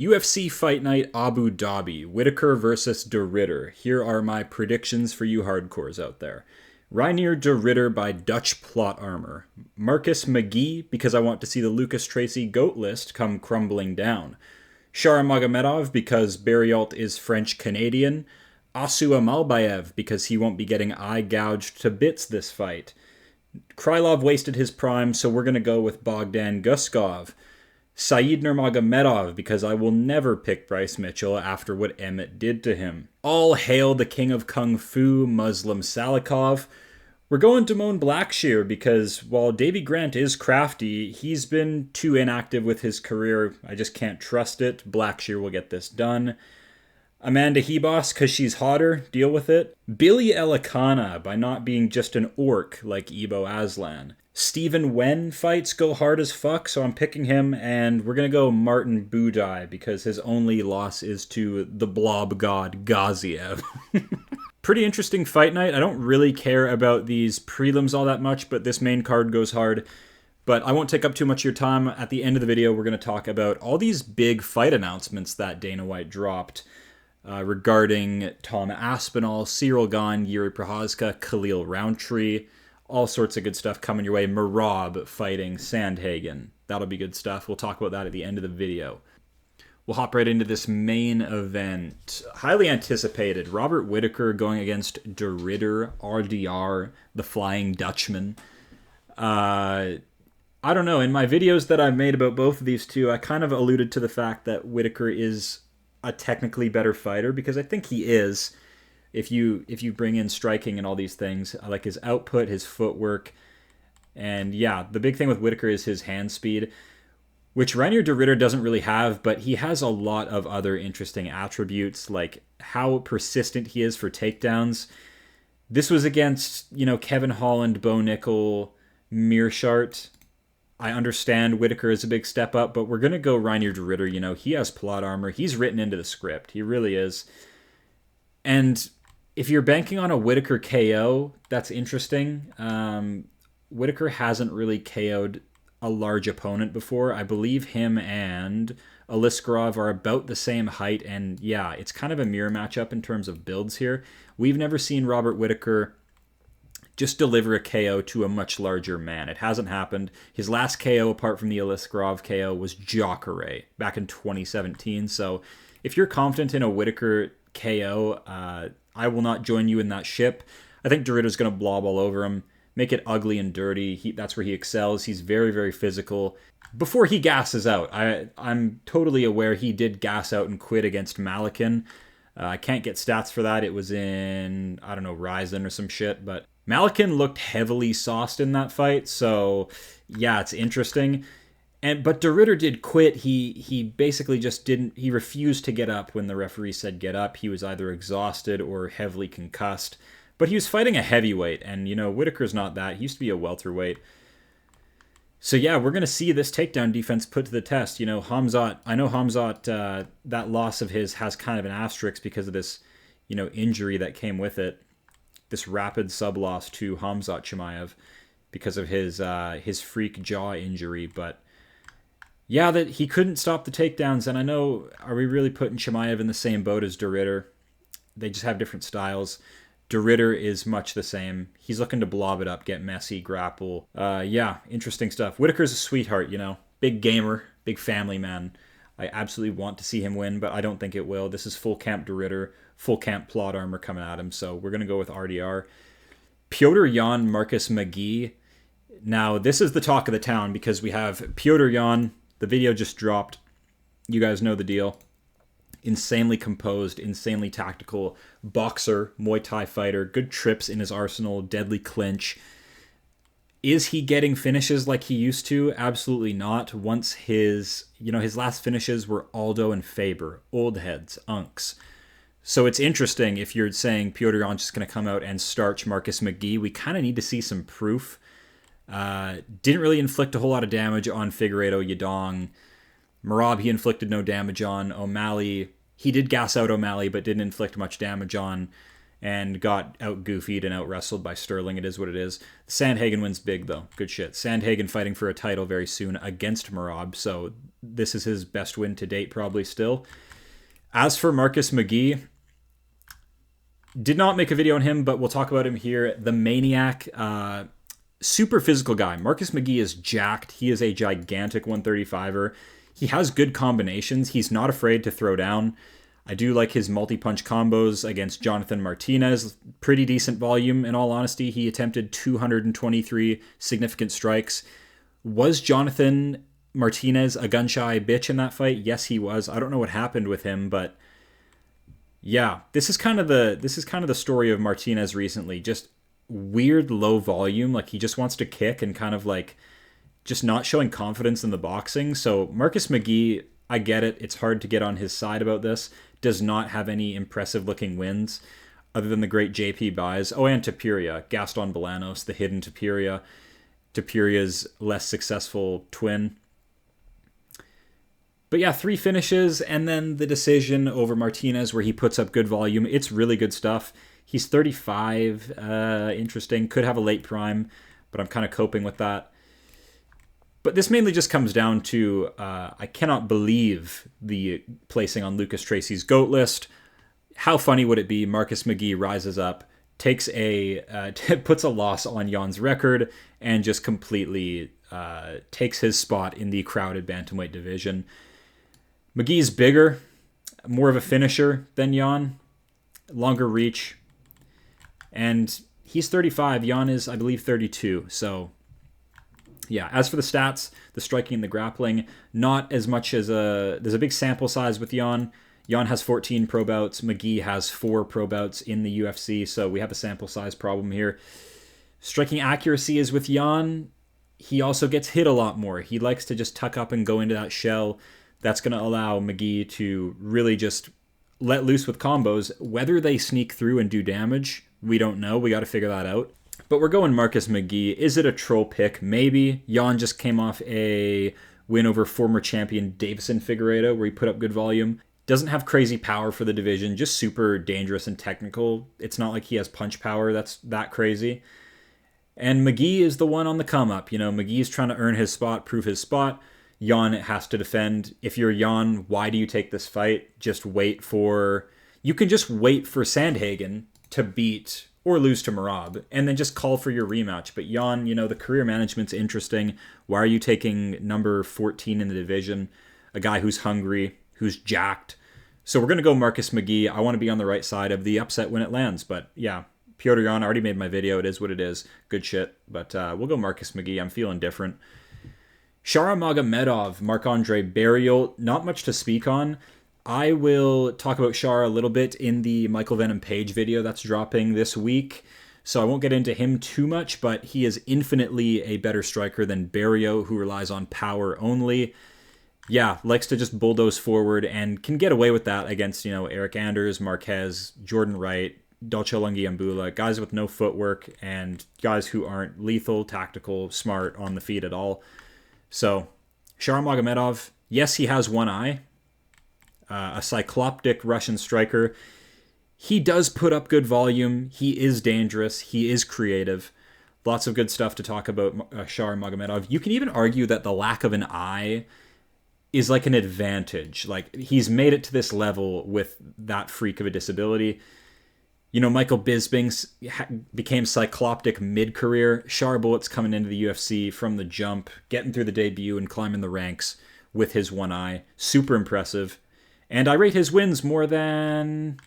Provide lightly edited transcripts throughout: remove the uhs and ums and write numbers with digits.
UFC Fight Night Abu Dhabi, Whittaker versus De Ridder. Here are my predictions for you hardcores out there. Reinier De Ridder by Dutch Plot Armor. Marcus McGhee, because I want to see the Lucas Tracy GOAT list come crumbling down. SHARA Magomedov, because BARRIAULT is French-Canadian. ALMABAYEV, because he won't be getting eye gouged to bits this fight. KRYLOV wasted his prime, so we're going to go with Bogdan GUSKOV. Saeed Nurmagomedov, because I will never pick Bryce Mitchell after what Emmett did to him. All hail the king of kung fu, Muslim SALIKOV. We're going Damone Blackshear because while Davy Grant is crafty, he's been too inactive with his career. I just can't trust it. Blackshear will get this done. Amanda Hebos, because she's hotter, deal with it. Billy ELEKANA, by not being just an orc like Ibo Aslan. Stephen Wen fights go hard as fuck, so I'm picking him, and we're going to go Martin Buday because his only loss is to the blob god Gaziev. Pretty interesting fight night. I don't really care about these prelims all that much, but this main card goes hard. But I won't take up too much of your time. At the end of the video, we're going to talk about all these big fight announcements that Dana White dropped regarding Tom Aspinall, Cyril Gane, Yuri Prochazka, Khalil Rountree. All sorts of good stuff coming your way. Merab fighting Sandhagen. That'll be good stuff. We'll talk about that at the end of the video. We'll hop right into this main event. Highly anticipated. Robert Whittaker going against De Ridder, RDR, the Flying Dutchman. I don't know. In my videos that I've made about both of these two, I kind of alluded to the fact that Whittaker is a technically better fighter, because I think he is. If you bring in striking and all these things, I like his output, his footwork, and yeah, the big thing with Whittaker is his hand speed, which Reinier De Ridder doesn't really have, but he has a lot of other interesting attributes, like how persistent he is for takedowns. This was against, Kevin Holland, Bo Nickel, Mearshart. I understand Whittaker is a big step up, but we're going to go Reinier De Ridder. He has plot armor. He's written into the script. He really is. And if you're banking on a Whittaker KO, that's interesting. Whittaker hasn't really KO'd a large opponent before. I believe him and Aliskerov are about the same height, and yeah, it's kind of a mirror matchup in terms of builds here. We've never seen Robert Whittaker just deliver a KO to a much larger man. It hasn't happened. His last KO, apart from the Aliskerov KO, was Jacare back in 2017. So if you're confident in a Whittaker KO, I will not join you in that ship. I think De Ridder's going to blob all over him, make it ugly and dirty. That's where he excels. He's very, very physical. Before he gasses out, I'm totally aware he did gas out and quit against Malikin. I can't get stats for that. It was in, I don't know, Ryzen or some shit, but Malikin looked heavily sauced in that fight, so yeah, it's interesting. But De Ridder did quit. He basically just didn't. He refused to get up when the referee said get up. He was either exhausted or heavily concussed. But he was fighting a heavyweight, and Whittaker's not that. He used to be a welterweight. So yeah, we're gonna see this takedown defense put to the test. Hamzat. I know Hamzat. That loss of his has kind of an asterisk because of this, injury that came with it. This rapid sub loss to Hamzat Chimaev because of his freak jaw injury, but. Yeah, that he couldn't stop the takedowns, and I know, are we really putting Chimaev in the same boat as De Ridder? They just have different styles. De Ridder is much the same. He's looking to blob it up, get messy, grapple. Yeah, interesting stuff. Whittaker's a sweetheart, big gamer, big family man. I absolutely want to see him win, but I don't think it will. This is full camp De Ridder, full camp plot armor coming at him, so we're going to go with RDR. Petr Yan, Marcus McGhee. Now, this is the talk of the town because we have Petr Yan. The video just dropped. You guys know the deal. Insanely composed, insanely tactical boxer, Muay Thai fighter, good trips in his arsenal, deadly clinch. Is he getting finishes like he used to? Absolutely not. Once his last finishes were Aldo and Faber, old heads, unks. So it's interesting if you're saying Petr Yan's just going to come out and starch Marcus McGhee. We kind of need to see some proof. Didn't really inflict a whole lot of damage on Figueiredo Yadong. Merab, he inflicted no damage on. O'Malley, he did gas out O'Malley, but didn't inflict much damage on, and got out-goofied and out-wrestled by Sterling. It is what it is. Sandhagen wins big, though. Good shit. Sandhagen fighting for a title very soon against Merab, so this is his best win to date, probably still. As for Marcus McGhee, did not make a video on him, but we'll talk about him here. The Maniac, super physical guy. Marcus McGhee is jacked. He is a gigantic 135er. He has good combinations. He's not afraid to throw down. I do like his multi-punch combos against Jonathan Martinez. Pretty decent volume, in all honesty. He attempted 223 significant strikes. Was Jonathan Martinez a gun-shy bitch in that fight? Yes, he was. I don't know what happened with him, but yeah, this is kind of the story of Martinez recently. Just weird low volume. Like, he just wants to kick and kind of like just not showing confidence in the boxing. So Marcus McGhee, I get it. It's hard to get on his side about this. Does not have any impressive looking wins other than the great JP buys. Oh, and Topuria, Gaston Bolanos, the hidden Topuria. Topuria's less successful twin. But yeah, 3 finishes, and then the decision over Martinez where he puts up good volume. It's really good stuff. He's 35, interesting. Could have a late prime, but I'm kind of coping with that. But this mainly just comes down to I cannot believe the placing on Lucas Tracy's GOAT list. How funny would it be? Marcus McGhee rises up, takes puts a loss on Jan's record, and just completely takes his spot in the crowded bantamweight division. McGee's bigger, more of a finisher than Jan, longer reach, and he's 35. Jan is, I believe, 32. So yeah, as for the stats, the striking and the grappling, not as much as there's a big sample size with Jan. Jan has 14 pro bouts. McGhee has 4 pro bouts in the UFC, so we have a sample size problem here. Striking accuracy is with Jan. He also gets hit a lot more. He likes to just tuck up and go into that shell. That's going to allow McGhee to really just let loose with combos. Whether they sneak through and do damage, we don't know. We got to figure that out. But we're going Marcus McGhee. Is it a troll pick? Maybe. Jan just came off a win over former champion Davison Figueiredo, where he put up good volume. Doesn't have crazy power for the division, just super dangerous and technical. It's not like he has punch power that's that crazy. And McGhee is the one on the come up. You know, McGee's trying to earn his spot, prove his spot. Jan has to defend. If you're Jan, why do you take this fight? You can just wait for Sandhagen to beat or lose to Merab, and then just call for your rematch. But Jan, you know, the career management's interesting. Why are you taking number 14 in the division? A guy who's hungry, who's jacked. So we're going to go Marcus McGhee. I want to be on the right side of the upset when it lands. But yeah, Piotr Jan, I already made my video. It is what it is. Good shit. But we'll go Marcus McGhee. I'm feeling different. SHARA Magomedov, Marc-Andre Barriault, not much to speak on. I will talk about SHARA a little bit in the Michael Venom Page video that's dropping this week, so I won't get into him too much, but he is infinitely a better striker than Barriault, who relies on power only. Yeah, likes to just bulldoze forward and can get away with that against, you know, Eric Anders, Marquez, Jordan Wright, Dolce Lungiambula, guys with no footwork and guys who aren't lethal, tactical, smart on the feet at all. So, SHARA Magomedov, yes, he has one eye. A cycloptic Russian striker. He does put up good volume. He is dangerous. He is creative. Lots of good stuff to talk about SHARA Magomedov. You can even argue that the lack of an eye is like an advantage. Like, he's made it to this level with that freak of a disability. You know, Michael Bisping became cycloptic mid-career. SHARA Bullet's coming into the UFC from the jump, getting through the debut and climbing the ranks with his one eye. Super impressive. And I rate his wins more than...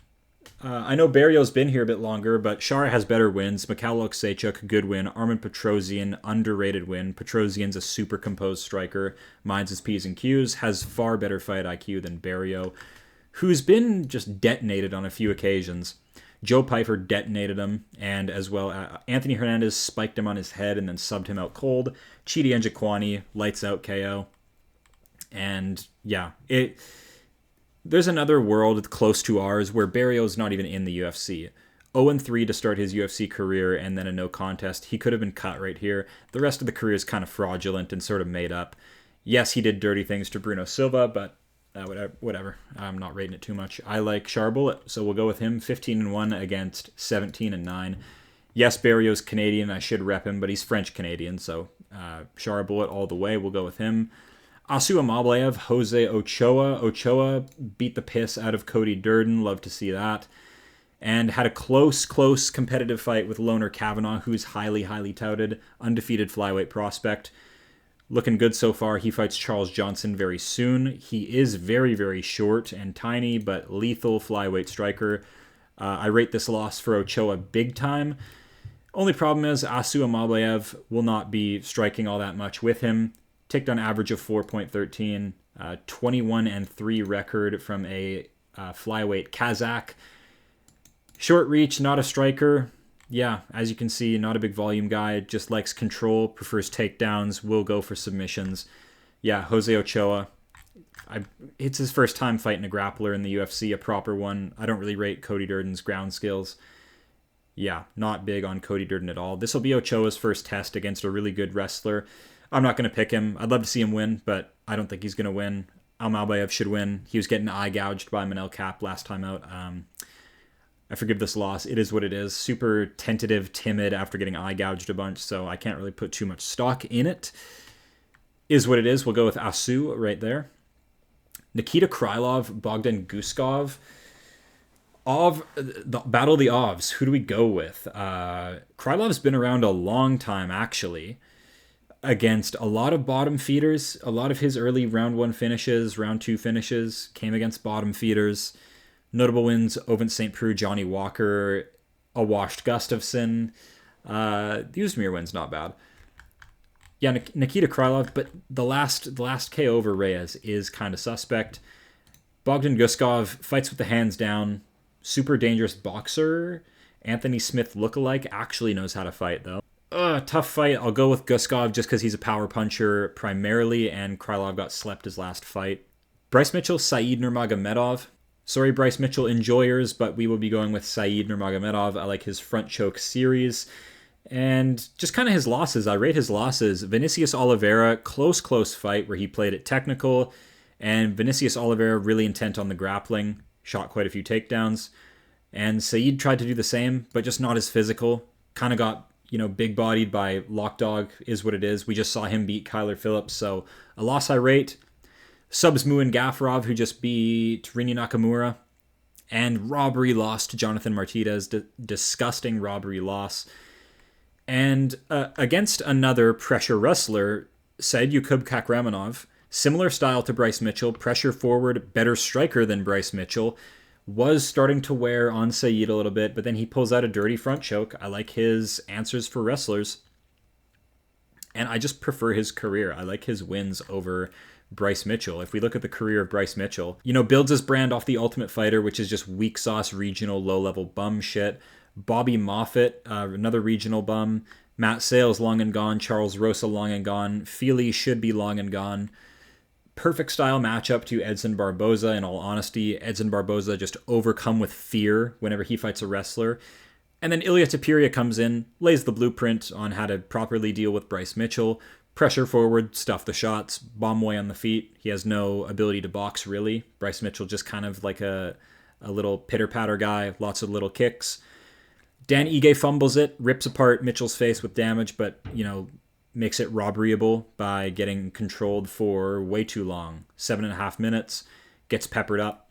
I know Barriault's been here a bit longer, but SHARA has better wins. Mikhail Oleksiejczuk, good win. Armin Petrosian, underrated win. Petrosian's a super composed striker. Minds his P's and Q's. Has far better fight IQ than Barriault, who's been just detonated on a few occasions. Joe Pyfer detonated him, and as well, Anthony Hernandez spiked him on his head and then subbed him out cold. Chidi Njokuani, lights out KO. And yeah, there's another world close to ours where Barriault's not even in the UFC. 0-3 to start his UFC career and then a no contest. He could have been cut right here. The rest of the career is kind of fraudulent and sort of made up. Yes, he did dirty things to Bruno Silva, but whatever. I'm not rating it too much. I like SHARA Bullet, so we'll go with him. 15-1 against 17-9. Yes, Barriault's Canadian. I should rep him, but he's French-Canadian, so SHARA Bullet all the way. We'll go with him. Asu ALMABAYEV, Jose Ochoa. Ochoa beat the piss out of Cody Durden. Love to see that. And had a close competitive fight with Loner Kavanaugh, who's highly touted, undefeated flyweight prospect. Looking good so far. He fights Charles Johnson very soon. He is very short and tiny, but lethal flyweight striker. I rate this loss for Ochoa big time. Only problem is Asu ALMABAYEV will not be striking all that much with him. Takedown average of 4.13, 21-3 record from a flyweight Kazakh. Short reach, not a striker. Yeah, as you can see, not a big volume guy. Just likes control, prefers takedowns, will go for submissions. Yeah, Jose Ochoa. It's his first time fighting a grappler in the UFC, a proper one. I don't really rate Cody Durden's ground skills. Yeah, not big on Cody Durden at all. This will be Ochoa's first test against a really good wrestler. I'm not going to pick him. I'd love to see him win, but I don't think he's going to win. ALMABAYEV should win. He was getting eye gouged by Manel Cap last time out. I forgive this loss. It is what it is. Super tentative, timid after getting eye gouged a bunch, so I can't really put too much stock in it. Is what it is. We'll go with Asu right there. Nikita KRYLOV, Bogdan GUSKOV. Battle of the Ovs. Who do we go with? Krylov's been around a long time, actually, against a lot of bottom feeders. A lot of his early round 1 finishes, round 2 finishes came against bottom feeders. Notable wins, Ovent St. Preux, Johnny Walker, a washed Gustafsson. The Uzmir win's not bad. Yeah, Nikita KRYLOV, but the last KO over Reyes is kind of suspect. Bogdan GUSKOV fights with the hands down. Super dangerous boxer. Anthony Smith lookalike. Actually knows how to fight, though. Tough fight. I'll go with GUSKOV just because he's a power puncher primarily, and KRYLOV got slept his last fight. Bryce Mitchell, Said Nurmagomedov. Sorry, Bryce Mitchell enjoyers, but we will be going with Said Nurmagomedov. I like his front choke series. And just kind of his losses. I rate his losses. Vinicius Oliveira, close fight where he played it technical. And Vinicius Oliveira really intent on the grappling. Shot quite a few takedowns. And Said tried to do the same, but just not as physical. Kind of got, big-bodied by Lockdog, is what it is. We just saw him beat Kyler Phillips, so a loss I rate. Subs Muin Gafarov, who just beat Rini Nakamura. And robbery loss to Jonathan Martinez. Disgusting robbery loss. And against another pressure wrestler, Said Yukub Kakramanov, similar style to Bryce Mitchell, pressure forward, better striker than Bryce Mitchell, was starting to wear on Said a little bit, but then he pulls out a dirty front choke. I like his answers for wrestlers. And I just prefer his career. I like his wins over Bryce Mitchell. If we look at the career of Bryce Mitchell, builds his brand off the Ultimate Fighter, which is just weak sauce, regional, low-level bum shit. Bobby Moffitt, another regional bum. Matt Sales, long and gone. Charles Rosa, long and gone. Feely should be long and gone. Perfect style matchup to Edson Barboza, in all honesty. Edson Barboza just overcome with fear whenever he fights a wrestler. And then Ilya Topuria comes in, lays the blueprint on how to properly deal with Bryce Mitchell. Pressure forward, stuff the shots, bomb away on the feet. He has no ability to box, really. Bryce Mitchell just kind of like a little pitter-patter guy, lots of little kicks. Dan Ige fumbles it, rips apart Mitchell's face with damage, but, makes it robberyable by getting controlled for way too long. 7.5 minutes, gets peppered up.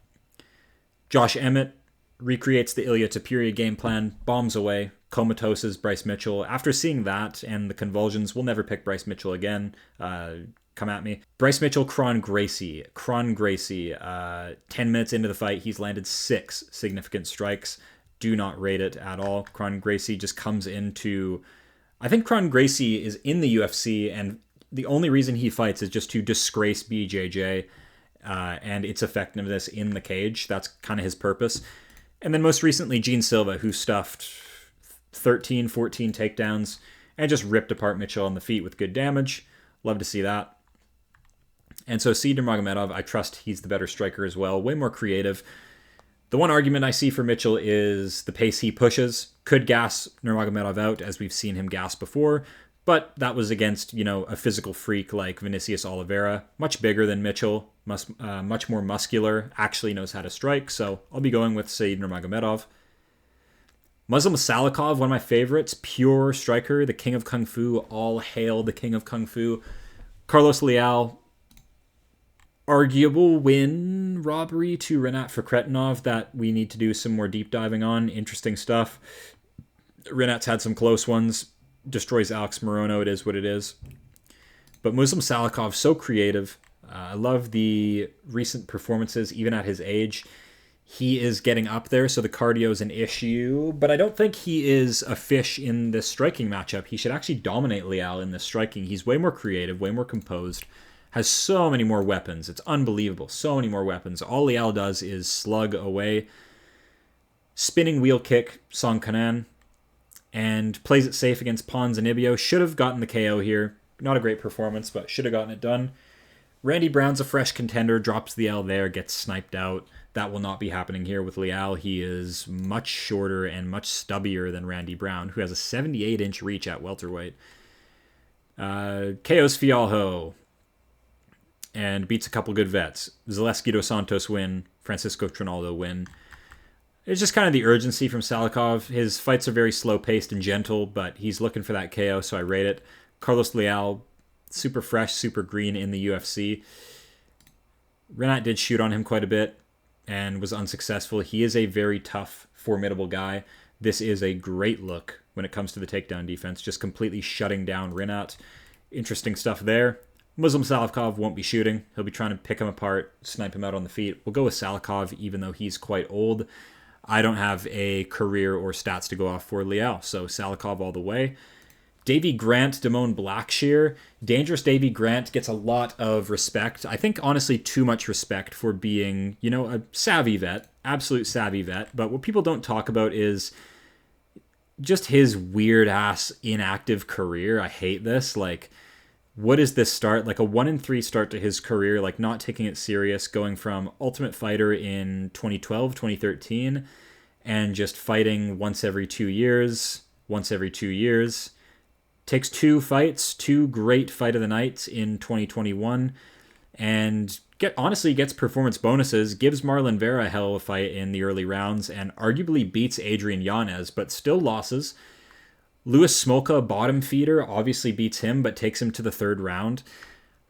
Josh Emmett recreates the Ilya Topuria game plan, bombs away, comatoses Bryce Mitchell. After seeing that and the convulsions, we'll never pick Bryce Mitchell again. Come at me. Bryce Mitchell, Kron Gracie. 10 minutes into the fight, he's landed 6 significant strikes. Do not rate it at all. Kron Gracie just comes into... I think Kron Gracie is in the UFC, and the only reason he fights is just to disgrace BJJ and its effectiveness in the cage. That's kind of his purpose. And then most recently, Gene Silva, who stuffed 13, 14 takedowns and just ripped apart Mitchell on the feet with good damage. Love to see that. And so Said Nurmagomedov, I trust he's the better striker as well. Way more creative. The one argument I see for Mitchell is the pace he pushes. Could gas Nurmagomedov out, as we've seen him gas before, but that was against, a physical freak like Vinicius Oliveira. Much bigger than Mitchell, much more muscular, actually knows how to strike, so I'll be going with Said Nurmagomedov. Muslim Salikov, one of my favorites, pure striker, the king of Kung Fu, all hail the king of Kung Fu. Carlos Leal, Arguable win robbery to Rinat for Kretinov that we need to do some more deep diving on. Interesting stuff. Rinat's had some close ones. Destroys Alex Morono. It is what it is. But Muslim Salikov, so creative. I love the recent performances, even at his age. He is getting up there, so the cardio is an issue. But I don't think he is a fish in this striking matchup. He should actually dominate Leal in this striking. He's way more creative, way more composed. Has so many more weapons. It's unbelievable. So many more weapons. All Leal does is slug away. Spinning wheel kick, Song Kanan. And plays it safe against Pons and Ibio. Should have gotten the KO here. Not a great performance, but should have gotten it done. Randy Brown's a fresh contender. Drops the L there. Gets sniped out. That will not be happening here with Leal. He is much shorter and much stubbier than Randy Brown, who has a 78-inch reach at welterweight. KO's Fialho. And beats a couple good vets. Zaleski dos Santos win. Francisco Trinaldo win. It's just kind of the urgency from Salikov. His fights are very slow-paced and gentle, but he's looking for that KO, so I rate it. Carlos Leal, super fresh, super green in the UFC. Rinat did shoot on him quite a bit and was unsuccessful. He is a very tough, formidable guy. This is a great look when it comes to the takedown defense, just completely shutting down Rinat. Interesting stuff there. Muslim Salikov won't be shooting. He'll be trying to pick him apart, snipe him out on the feet. We'll go with Salikov, even though he's quite old. I don't have a career or stats to go off for Leal, so Salikov all the way. Davy Grant, Damone Blackshear. Dangerous Davy Grant gets a lot of respect. I think, honestly, too much respect for being, a savvy vet, absolute savvy vet. But what people don't talk about is just his weird-ass inactive career. I hate this. What is this start? A 1-3 start to his career, not taking it serious, going from Ultimate Fighter in 2012, 2013, and just fighting once every 2 years. Takes 2 fights, 2 great Fight of the Nights in 2021, and gets performance bonuses, gives Marlon Vera a hell of a fight in the early rounds, and arguably beats Adrian Yanez, but still losses. Louis Smolka, bottom feeder, obviously beats him, but takes him to the 3rd round.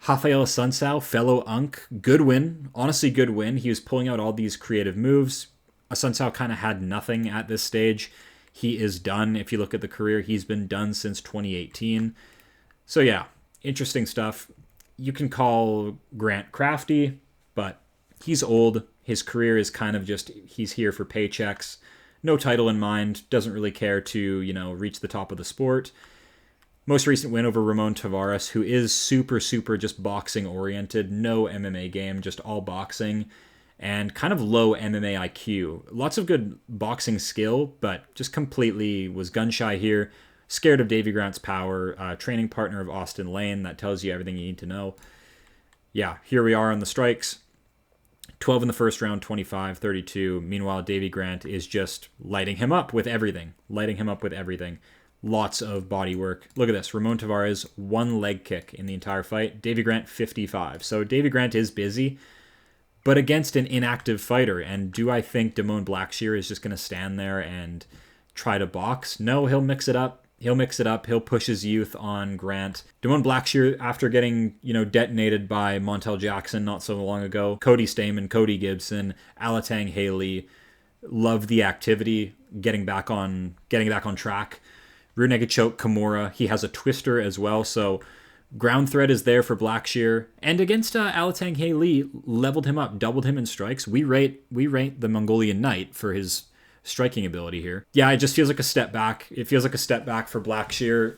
Rafael Asuncao, fellow Unk, good win. Honestly, good win. He was pulling out all these creative moves. Asuncao kind of had nothing at this stage. He is done. If you look at the career, he's been done since 2018. So yeah, interesting stuff. You can call Grant crafty, but he's old. His career is kind of just, he's here for paychecks. No title in mind, doesn't really care to, reach the top of the sport. Most recent win over Ramon Tavares, who is super, super just boxing oriented. No MMA game, just all boxing. And kind of low MMA IQ. Lots of good boxing skill, but just completely was gun shy here. Scared of Davy Grant's power. Training partner of Austin Lane. That tells you everything you need to know. Yeah, here we are on the strikes. 12 in the first round, 25, 32. Meanwhile, Davy Grant is just lighting him up with everything. Lots of body work. Look at this. Ramon Tavares, 1 leg kick in the entire fight. Davy Grant, 55. So Davy Grant is busy, but against an inactive fighter. And do I think Damone Blackshear is just going to stand there and try to box? No, he'll mix it up. He'll push his youth on Grant. Damone Blackshear, after getting, detonated by Montel Jackson not so long ago, Cody Stamen, Cody Gibson, Alatang Haley, loved the activity, getting back on track. Runega Kimura, he has a twister as well, so ground threat is there for Blackshear. And against Alatang Haley, leveled him up, doubled him in strikes. We rate the Mongolian Knight for his striking ability here. Yeah, it just feels like a step back. It feels like a step back for Blackshear.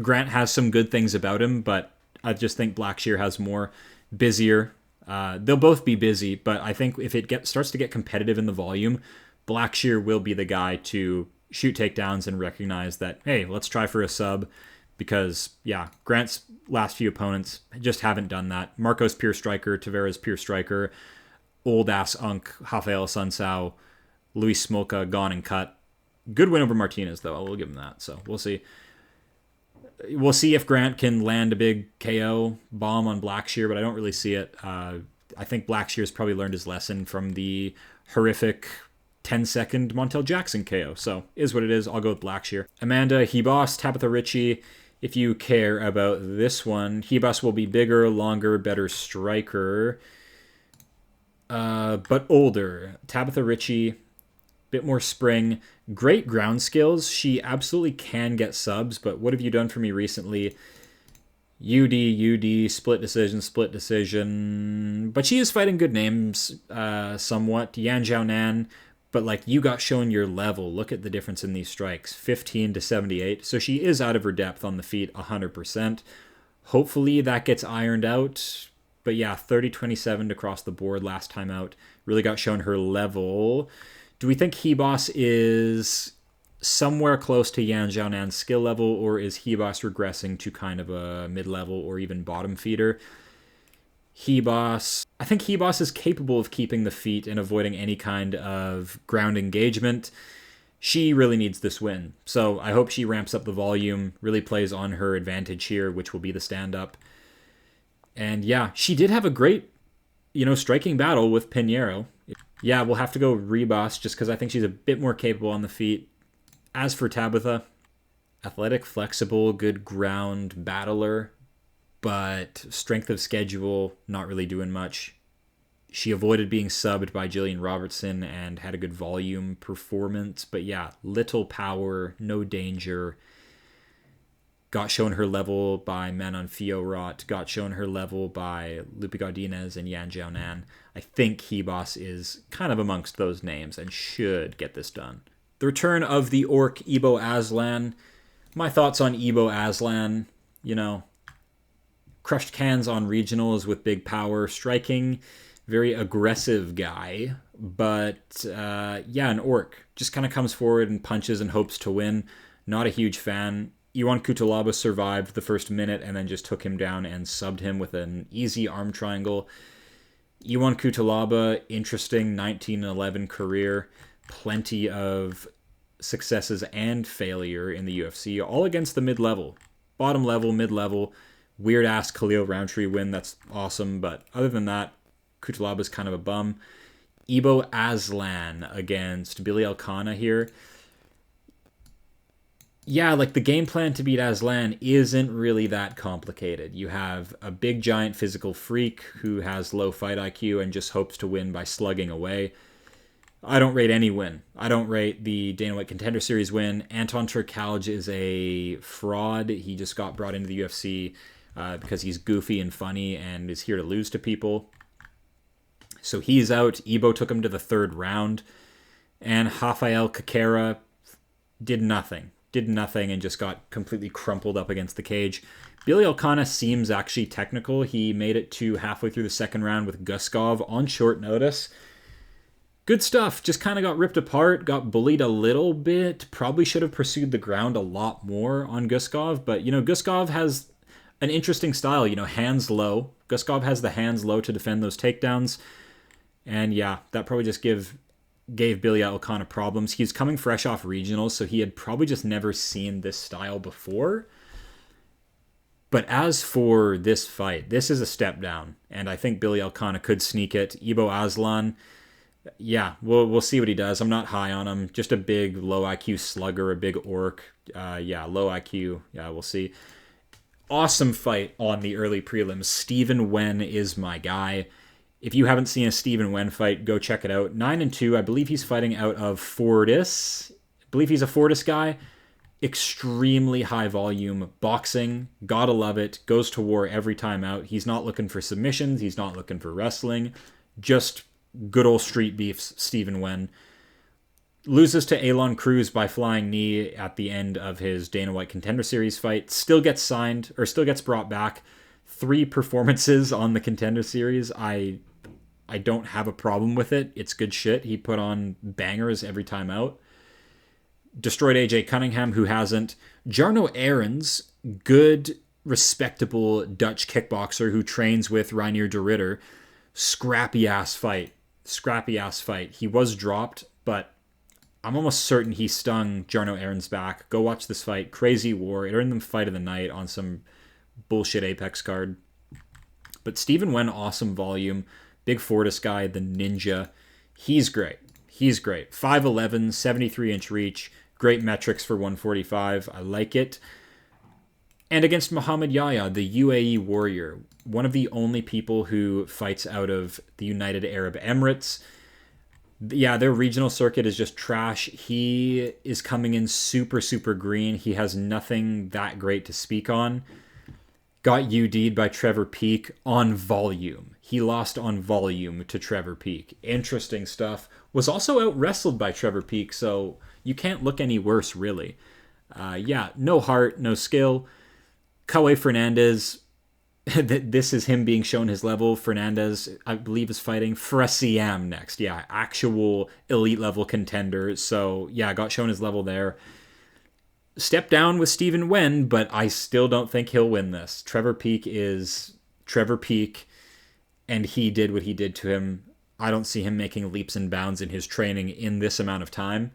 Grant has some good things about him, but I just think Blackshear has more. Busier. They'll both be busy, but I think if it starts to get competitive in the volume, Blackshear will be the guy to shoot takedowns and recognize that, hey, let's try for a sub, because, yeah, Grant's last few opponents just haven't done that. Marcos pure striker, Tavares pure striker, old-ass Unk, Rafael Asuncao, Luis Smolka gone and cut. Good win over Martinez, though. I will give him that. So we'll see. We'll see if Grant can land a big KO bomb on Blackshear, but I don't really see it. I think Blackshear's probably learned his lesson from the horrific 10-second Montel Jackson KO. So is what it is. I'll go with Blackshear. Amanda Hebos, Tabitha Ricci. If you care about this one, Hebos will be bigger, longer, better striker. but older. Tabitha Ricci, bit more spring. Great ground skills. She absolutely can get subs, but what have you done for me recently? UD, split decision. But she is fighting good names somewhat. Yan Jiaonan, but like you got shown your level. Look at the difference in these strikes. 15 to 78. So she is out of her depth on the feet 100%. Hopefully that gets ironed out. But yeah, 30-27 across the board last time out. Really got shown her level. Do we think Hibas is somewhere close to Yan Jiaonan's skill level, or is Hibas regressing to kind of a mid-level or even bottom feeder? Hibas, I think Hibas is capable of keeping the feet and avoiding any kind of ground engagement. She really needs this win, so I hope she ramps up the volume, really plays on her advantage here, which will be the stand-up. And yeah, she did have a great, striking battle with Pinheiro. Yeah, we'll have to go Ribas just because I think she's a bit more capable on the feet. As for Tabitha, athletic, flexible, good ground battler, but strength of schedule, not really doing much. She avoided being subbed by Jillian Robertson and had a good volume performance. But yeah, little power, no danger. Got shown her level by Manon Fiorot. Got shown her level by Lupi Godinez and Yan Jiaonan. I think Hibas is kind of amongst those names and should get this done. The return of the Orc Ibo Aslan. My thoughts on Ibo Aslan, crushed cans on regionals with big power, striking, very aggressive guy. But an Orc just kind of comes forward and punches and hopes to win. Not a huge fan. Iwan Kutalaba survived the first minute and then just took him down and subbed him with an easy arm triangle. Iwan Kutalaba, interesting 1911 career. Plenty of successes and failure in the UFC, all against the mid-level. Bottom level, mid-level. Weird-ass Khalil Roundtree win, that's awesome. But other than that, Kutalaba's kind of a bum. Ibo Aslan against Billy Elkanah here. Yeah, like the game plan to beat Aslan isn't really that complicated. You have a big giant physical freak who has low fight IQ and just hopes to win by slugging away. I don't rate any win. I don't rate the Dana White Contender Series win. Anton Turkalj is a fraud. He just got brought into the UFC because he's goofy and funny and is here to lose to people. So he's out. Ibo took him to the third round. And Rafael Kakera did nothing and just got completely crumpled up against the cage. Billy Elkanah seems actually technical. He made it to halfway through the second round with GUSKOV on short notice. Good stuff. Just kind of got ripped apart, got bullied a little bit. Probably should have pursued the ground a lot more on GUSKOV. But, GUSKOV has an interesting style, hands low. GUSKOV has the hands low to defend those takedowns. And yeah, that probably just gave Billy Elkanah problems. He's coming fresh off regionals, so he had probably just never seen this style before. But as for this fight, this is a step down, and I think Billy Elkanah could sneak it. Ibo Aslan, yeah, we'll see what he does. I'm not high on him. Just a big low IQ slugger, a big orc. Low IQ. Yeah, we'll see. Awesome fight on the early prelims. Stephen Wen is my guy. If you haven't seen a Stephen Wen fight, go check it out. 9-2. I believe he's fighting out of Fortis. I believe he's a Fortis guy. Extremely high volume boxing. Gotta love it. Goes to war every time out. He's not looking for submissions. He's not looking for wrestling. Just good old street beefs, Stephen Wen. Loses to Elon Cruz by flying knee at the end of his Dana White Contender Series fight. Still gets signed, or still gets brought back. 3 performances on the Contender Series. I don't have a problem with it. It's good shit. He put on bangers every time out. Destroyed AJ Cunningham, who hasn't. Jarno Aarons, good, respectable Dutch kickboxer who trains with Reinier de Ridder. Scrappy-ass fight. He was dropped, but I'm almost certain he stung Jarno Aarons back. Go watch this fight. Crazy war. It earned them fight of the night on some bullshit Apex card. But Stephen Wen, awesome volume. Big Fortis guy, the ninja. He's great. 5'11", 73-inch reach. Great metrics for 145. I like it. And against Muhammad Yahya, the UAE warrior, one of the only people who fights out of the United Arab Emirates. Yeah, their regional circuit is just trash. He is coming in super, super green. He has nothing that great to speak on. Got UD'd by Trevor Peek on volume. He lost on volume to Trevor Peek. Interesting stuff. Was also out-wrestled by Trevor Peek, so you can't look any worse, really. Yeah, no heart, no skill. Kaue Fernandez, this is him being shown his level. Fernandez, I believe, is fighting Fresiam next. Yeah, actual elite level contender. So, yeah, got shown his level there. Step down with Stephen Wen, but I still don't think he'll win this. Trevor Peek is Trevor Peek, and he did what he did to him. I don't see him making leaps and bounds in his training in this amount of time.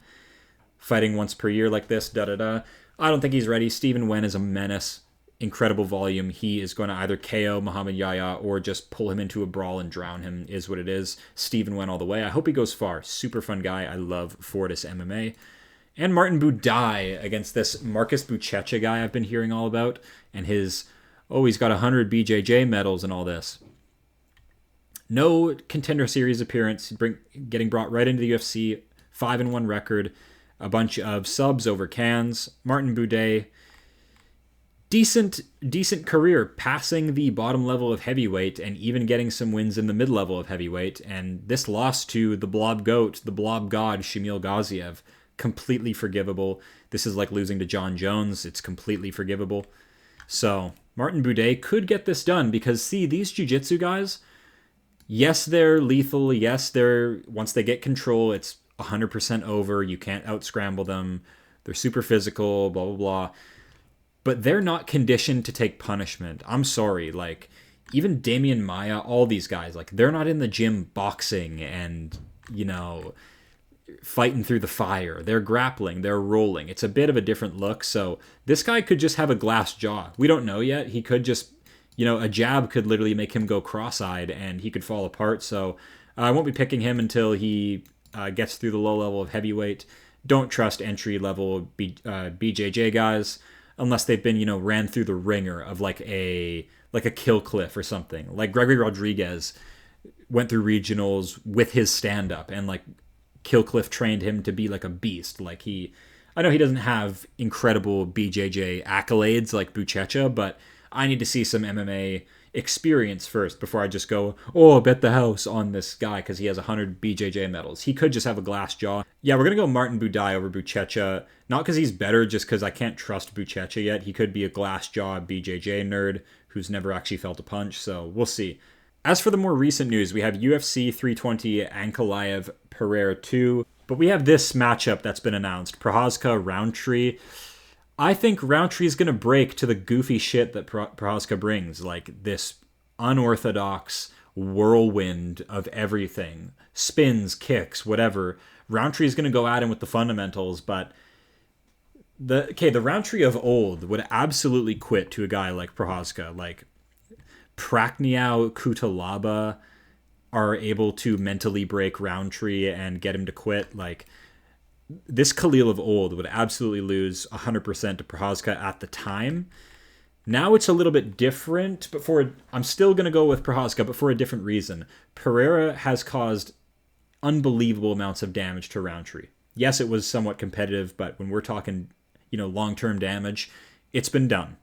Fighting once per year like this, da-da-da. I don't think he's ready. Stephen Wen is a menace. Incredible volume. He is going to either KO Muhammad Yahya or just pull him into a brawl and drown him, is what it is. Stephen Wen all the way. I hope he goes far. Super fun guy. I love Fortis MMA. And Martin Buday against this Marcus Buchecha guy I've been hearing all about. And his, he's got 100 BJJ medals and all this. No Contender Series appearance. Getting brought right into the UFC. 5-1 record. A bunch of subs over cans. Martin Buday, decent career, passing the bottom level of heavyweight and even getting some wins in the mid-level of heavyweight. And this loss to the Blob Goat, the Blob God, Shamil Gaziev, completely forgivable. This is like losing to John Jones. It's completely forgivable. So Martin Buday could get this done because, see, these jiu-jitsu guys, yes, they're lethal. Yes, once they get control, it's 100% over. You can't out-scramble them. They're super physical, blah, blah, blah. But they're not conditioned to take punishment. I'm sorry. Like, even Damian Maia, all these guys, like, they're not in the gym boxing and, fighting through the fire. They're grappling. They're rolling. It's a bit of a different look. So this guy could just have a glass jaw. We don't know yet. He could just, a jab could literally make him go cross-eyed and he could fall apart. So I won't be picking him until he gets through the low level of heavyweight. Don't trust entry-level BJJ guys unless they've been, ran through the ringer of like a Kill Cliff or something. Like Gregory Rodriguez went through regionals with his stand-up and like Kill Cliff trained him to be like a beast. Like I know he doesn't have incredible BJJ accolades like Buchecha, but I need to see some MMA experience first before I just go, bet the house on this guy because he has 100 BJJ medals. He could just have a glass jaw. Yeah, we're going to go Martin Buday over Buchecha. Not because he's better, just because I can't trust Buchecha yet. He could be a glass jaw BJJ nerd who's never actually felt a punch, so we'll see. As for the more recent news, we have UFC 320 Ankalaev Pereira 2, but we have this matchup that's been announced, Prochazka Roundtree. I think Roundtree is going to break to the goofy shit that Prochazka brings, like this unorthodox whirlwind of everything. Spins, kicks, whatever. Roundtree is going to go at him with the fundamentals, but the Roundtree of old would absolutely quit to a guy like Prochazka. Like, Prakniau, Kutalaba are able to mentally break Roundtree and get him to quit. Like, this Khalil of old would absolutely lose 100% to Prochazka at the time. Now it's a little bit different, but I'm still going to go with Prochazka, but for a different reason. Pereira has caused unbelievable amounts of damage to Roundtree. Yes, it was somewhat competitive, but when we're talking, long-term damage, it's been done.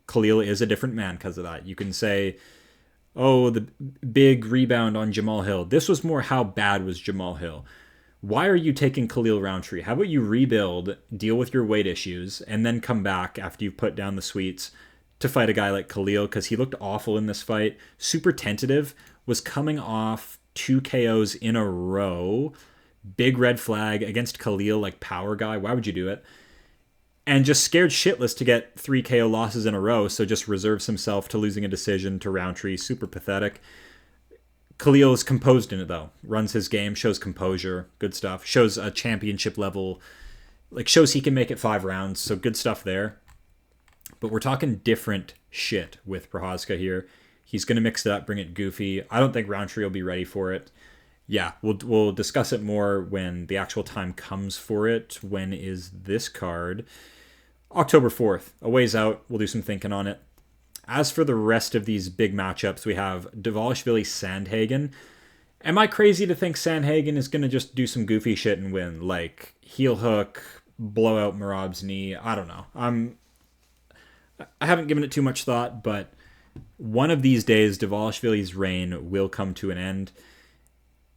Khalil is a different man because of that. You can say, the big rebound on Jamal Hill. This was more how bad was Jamal Hill. Why are you taking Khalil Roundtree? How about you rebuild, deal with your weight issues, and then come back after you've put down the sweets to fight a guy like Khalil? Because he looked awful in this fight. Super tentative. Was coming off 2 KOs in a row. Big red flag against Khalil, like power guy. Why would you do it? And just scared shitless to get 3 KO losses in a row, so just reserves himself to losing a decision to Roundtree. Super pathetic. Khalil is composed in it, though. Runs his game, shows composure. Good stuff. Shows a championship level. Shows he can make it 5 rounds, so good stuff there. But we're talking different shit with Prochazka here. He's going to mix it up, bring it goofy. I don't think Roundtree will be ready for it. Yeah, we'll discuss it more when the actual time comes for it. When is this card? October 4th, a ways out. We'll do some thinking on it. As for the rest of these big matchups, we have Dvalishvili-Sandhagen. Am I crazy to think Sandhagen is going to just do some goofy shit and win? Like, heel hook, blow out Merab's knee? I don't know. I haven't given it too much thought, but one of these days, Dvalishvili's reign will come to an end.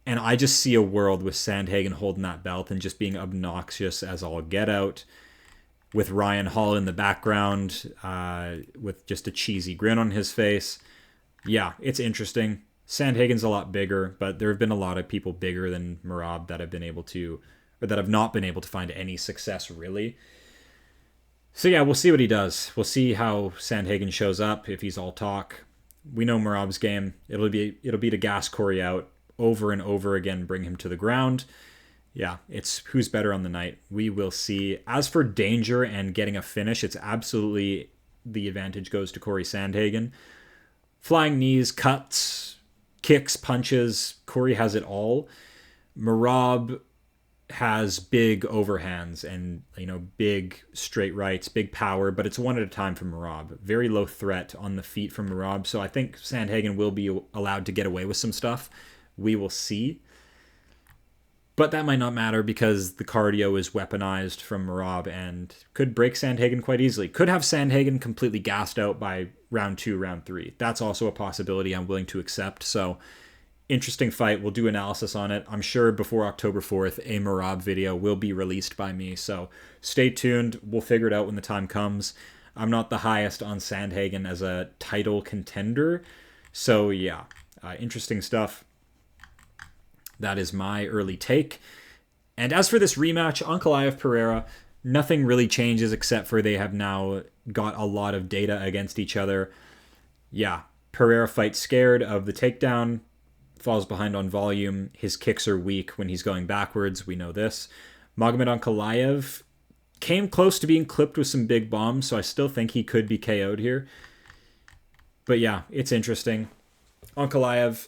And I just see a world with Sandhagen holding that belt and just being obnoxious as all get out, with Ryan Hall in the background, with just a cheesy grin on his face. Yeah, it's interesting. Sandhagen's a lot bigger, but there have been a lot of people bigger than Merab that have been able to, or that have not been able to find any success, really. So yeah, we'll see what he does. We'll see how Sandhagen shows up, if he's all talk. We know Merab's game. It'll be to gas Corey out over and over again, bring him to the ground. Yeah, it's who's better on the night. We will see. As for danger and getting a finish, it's absolutely the advantage goes to Corey Sandhagen. Flying knees, cuts, kicks, punches. Corey has it all. Merab has big overhands and, big straight rights, big power, but it's one at a time from Merab. Very low threat on the feet from Merab, so I think Sandhagen will be allowed to get away with some stuff. We will see. But that might not matter because the cardio is weaponized from Merab and could break Sandhagen quite easily. Could have Sandhagen completely gassed out by round 2, round 3. That's also a possibility I'm willing to accept. So, interesting fight. We'll do analysis on it. I'm sure before October 4th, a Merab video will be released by me. So, stay tuned. We'll figure it out when the time comes. I'm not the highest on Sandhagen as a title contender. So, yeah, interesting stuff. That is my early take. And as for this rematch, Ankalaev-Pereira, nothing really changes except for they have now got a lot of data against each other. Yeah, Pereira fights scared of the takedown, falls behind on volume. His kicks are weak when he's going backwards. We know this. Magomed Ankalaev came close to being clipped with some big bombs, so I still think he could be KO'd here. But yeah, it's interesting. Ankalaev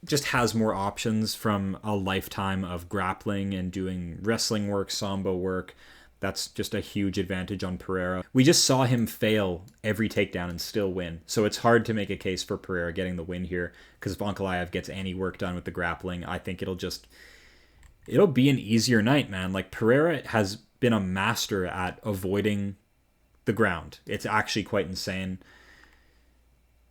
just has more options from a lifetime of grappling and doing wrestling work, sambo work. That's just a huge advantage on Pereira. We just saw him fail every takedown and still win. So it's hard to make a case for Pereira getting the win here, because if Ankalaev gets any work done with the grappling, I think it'll be an easier night, man. Like, Pereira has been a master at avoiding the ground. It's actually quite insane.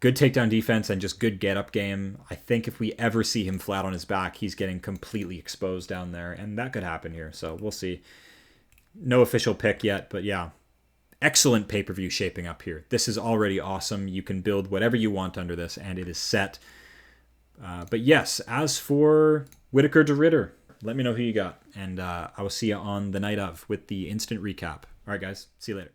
Good takedown defense and just good get-up game. I think if we ever see him flat on his back, he's getting completely exposed down there, and that could happen here, so we'll see. No official pick yet, but yeah. Excellent pay-per-view shaping up here. This is already awesome. You can build whatever you want under this, and it is set. But yes, as for Whittaker to Ritter, let me know who you got, and I will see you on the night of with the instant recap. All right, guys. See you later.